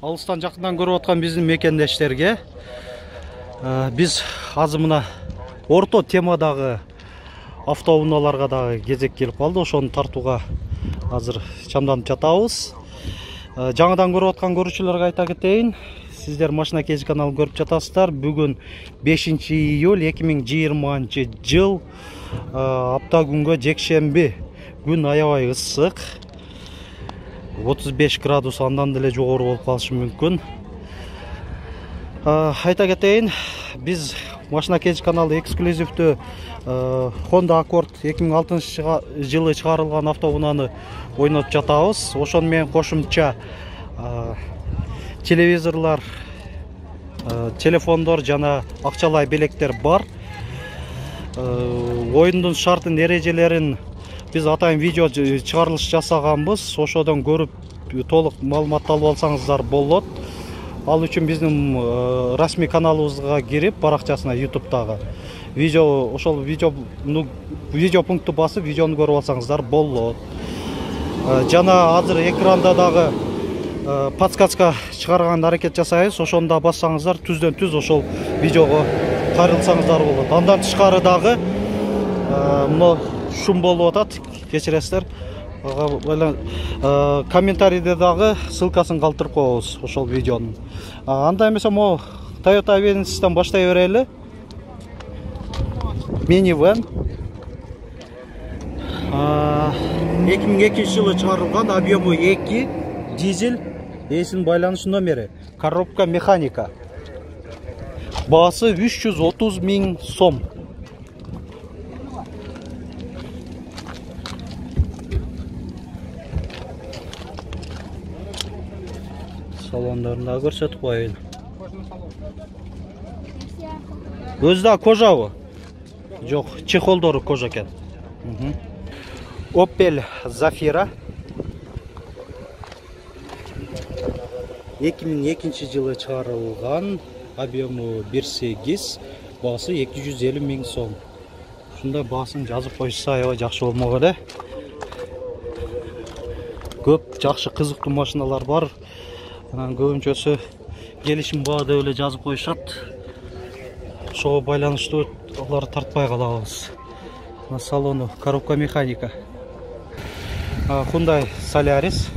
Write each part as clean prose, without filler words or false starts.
алыстан жақындан көріп отқан біздің мекендештерге біз азыр мына орто темадағы автоунааларга дагы кезек келип калды. Ошону тартууга азыр чамданып жатабыз. Жаңадан көрүп аткан көрүүчүлөргө айта кетейин. Сиздер Машина Кези каналын көрүп жатасыздар. Бүгүн 5 июль 2020 жыл апта күнгө жекшемби. Күн аябай ысык. 35 градус андан деле жогору болуп калышы мүмкүн. Айта кетейин, биз Машина Кези каналы эксклюзивдүү Honda Accord 2006 жылы чыгарылган автоунааны ойнотуп жатабыз. Ошону менен кошумча телевизорлор, телефондор жана акчалай белектер бар. Оюндун шартын эрежелерин биз атайын видео чыгарылыш жасаганбыз. Ошодон көрүп толук маалымат алып алсаңыздар болот. Ал үчүн биздин расмий каналыбызга кирип, баракчасына YouTube'дагы ошол видео пункту басып, видеону көрүп алсаңыздар болот. Жана азыр экранда дагы подсказка чыгарганга аракет жасайбыз. Ошону да бассаңыздар түздөн түз ошол видеого кайрылсаңыздар болот. Андан тышкары дагы мына шум болуп атат. Кечиресиздер. Комментарийде дагы ссылкасын калтырып коебуз ошол видеонун. Анда эмесе мо Toyota Avensis баштай берели. Минивэн 2002 жылы чыгарылган, объему 2, дизель, эсин байланыш номери, коробка механика. Баасы 330 000 сом. Салондарын да көрсөтүп коеюн. Өзү да кожабы? Жок, чехолдору кожа экен. Opel Zafira 2002 жылы чыгарылган, объему 1.8, баасы 250 000 сом. Ушундай баасын жазып койсо аябай жакшы болмок эле. Көп жакшы кызыктуу машиналар бар. Анан көбүнчөсү келишим баа деп эле жазып коюшат. Ошого байланыштуу аларды тартпай калабыз. Салону коробка механика. Hyundai Solaris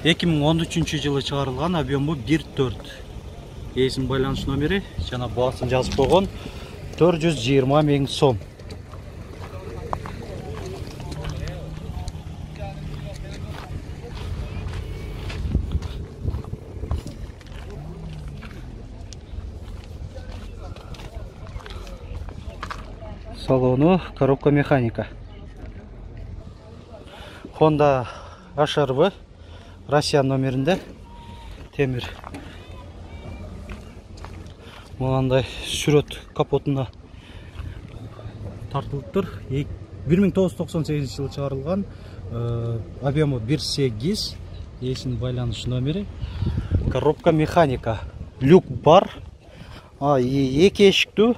2013 жылы чыгарылган, объему 1.4. Эсин байланыш номери жана баасын жазып койгон, 420 000 сом. Салону коробка механика. Honda HR-V Россия номеринде темир. Мынандай сүрөт капотуна тартылыптыр. 1998 жылы чыгарылган, объему 1.8, эсин байланыш номери, коробка механика. Люк бар. Эки эшиктүү.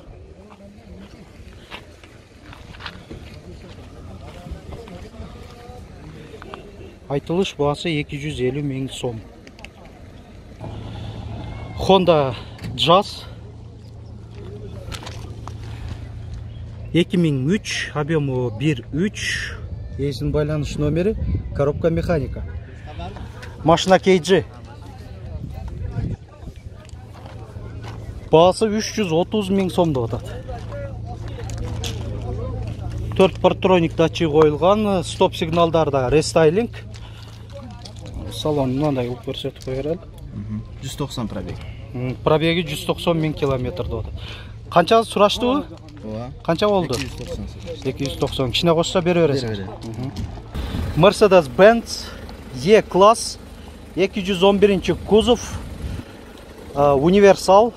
Айтылыш баасы 250 000 сом. Honda Jazz 2003, объему 1.3, эсин байланыш номери, коробка механика. Машина KG. Баасы 330 000 сом деп атат. 4 партроник датчиги коюлган, стоп сигналдар да рестайлинг. Салон мындай кылып көрсөтүп коерел. 190 пробег. Пробеги 190 000 километр деп атат. Канча сураштыбы? Канча болду? 290. Кичине кошсо бере бересиң. Mercedes-Benz E-класс 211 кузов, универсал,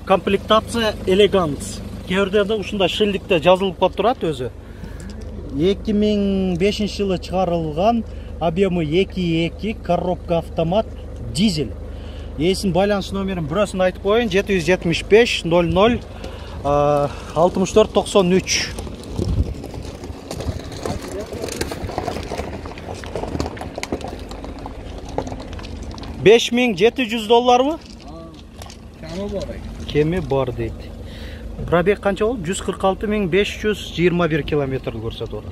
комплектация элеганс. Кээ да ушундай шилдикте жазылып калып турат өзү. 2005 жылы чыгарылган, объему 2.2, коробка автомат, дизель. Эсин байланыш номерин бирөөсүн айтып коеюн, 775 00 64 93. $5700 mı? Kami var. Kemi бар дейді. Пробег қанша болды? 146.521 километр көрсетіп отыр.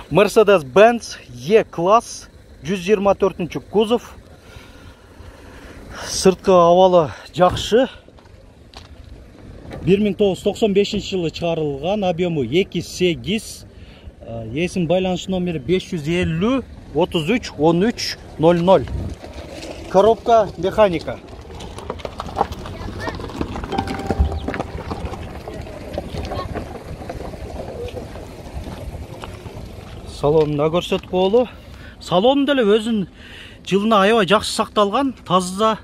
Mercedes-Benz E-класс 124 кузов. Сыртқы авалы жақсы. 1995 жылы шығарылған, объемы 2.8. Есім байланыс номері 550 33 13 00. Коробка механика. Салонында көрсетіп болу. Салонында өзін жылына аябай жақсы сақталған, таза,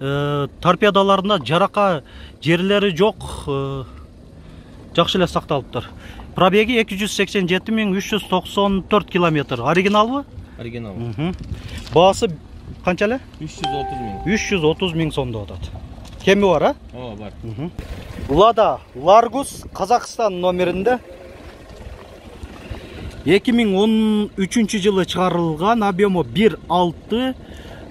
торпедаларында жарақа жерлері жоқ, жақсы эле сақталыптыр. Пробеги 287.394 километр. Оригинал мı? Оригинал. Бағасы қанша эле? 330 000. 330 000 сомдо атат. Кеми бар, а? О, бар. Lada Largus Қазақстан номерінде 2013 жылы шығарылған, объемы 1.6,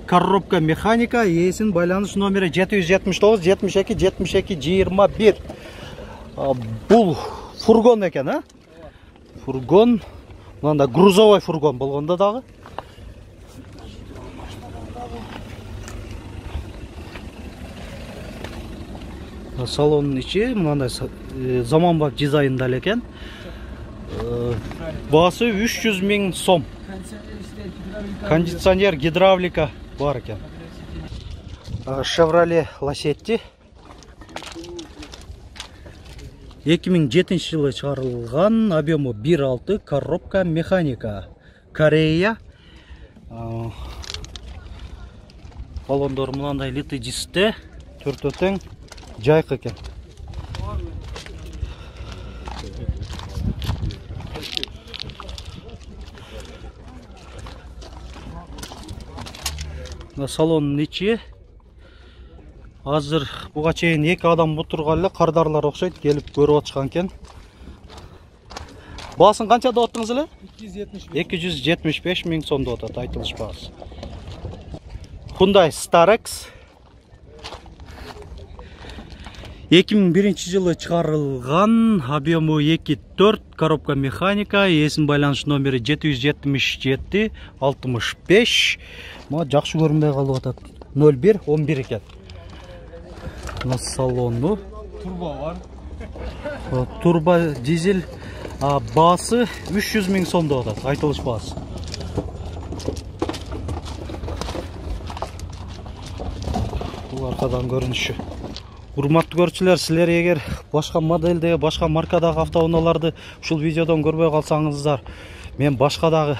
коробка механика, есін байланыс номері 779 72 72 21. Бұл фургон екен, а? Фургон, мынанда грузовой фургон болғанда дағы. Салонның іші мынандай заманбап дизайнда екен. Бағасы 300 000 сом. Кондиционер, гидравлика бар екен. Chevrolet Lacetti 2007 жылы шығарылған, объемы 1.6, коробка механика. Корея. Баллондор мынандай литый дисте, төртөтең жайқы екен. Салонның içi азыр буга чейин 2 адам отурган эле, кардарлар окшойт, келип көрүп атышкан экен. Баасын канча деп аттыңыз эле? 275 000 сом деп атат, айтылыш баасы. Hyundai Starex 2001 жылы чыгарылган, объемы 2.4, коробка механика, есім байланыш номері 777 65. Ма жақсы көрінбей қалып атат. 01 11 екен. Салону. Турбо бар. Турбо дизель, басы 300 000 сом деп атат, айтылыш басы. Бұл арқадан көрініші. Урматтуу көрүүчүлөр, силер эгер башка модельде, башка маркадагы автоунааларды ушул видеодон көрбөй калсаңыздар, мен башка дагы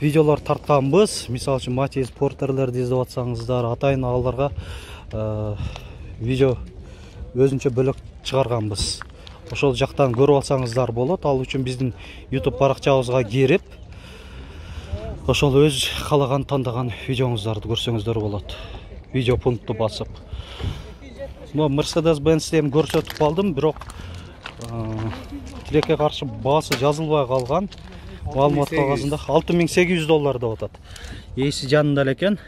видеолор тартканбыз. Мисалы үчүн Matiz Porter'лерди издеп атсаңыздар, атайын аларга видео өзүнчө бөлөк чыгарганбыз. Ошол жактан көрүп алсаңыздар болот. Ал үчүн биздин YouTube баракчабызга кирип, ошол өз каалаган тандаган видеоңуздарды көрсөңүздөр болот. Видео пункту басып. Mercedes-Benz'ден көрсөтүп алдым, бирок тилекке каршы баасы жазылбай калган. Маалымат кагазында $6800 деп атат. Эси жанында экен.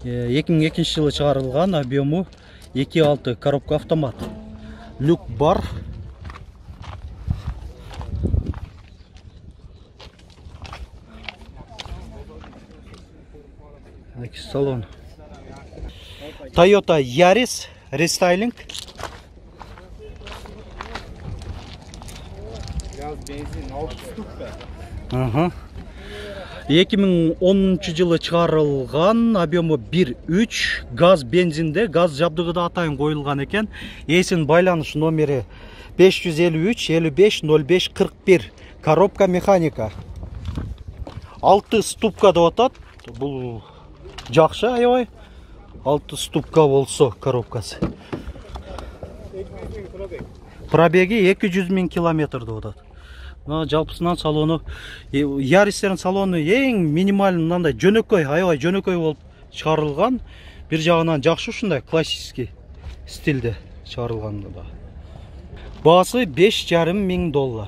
2002 жылы чыгарылган, объему 2.6, коробка автомат. Люк бар. Салон. Toyota Yaris Restyling. Gaz, benzin, 6 stupka. 2010 жылы чыгарылган, объемы 1.3, газ бензинде, газ жабдыгы да атайын коюлган экен. Эсин байланыш номери 553 55 05 41, коробка механика. 6 ступка деп атат. Бул жакшы аябай. 6 ступка болсо коробкасы. Пробеги 200 000 километр деп атат. Жалпысынан салону, Yaris'терин салону эң минималь мындай жөнөкөй, аябай жөнөкөй болуп чыгарылган. Бир жагынан жакшы, ушундай классический стилде чыгарылган да. Баасы $5500.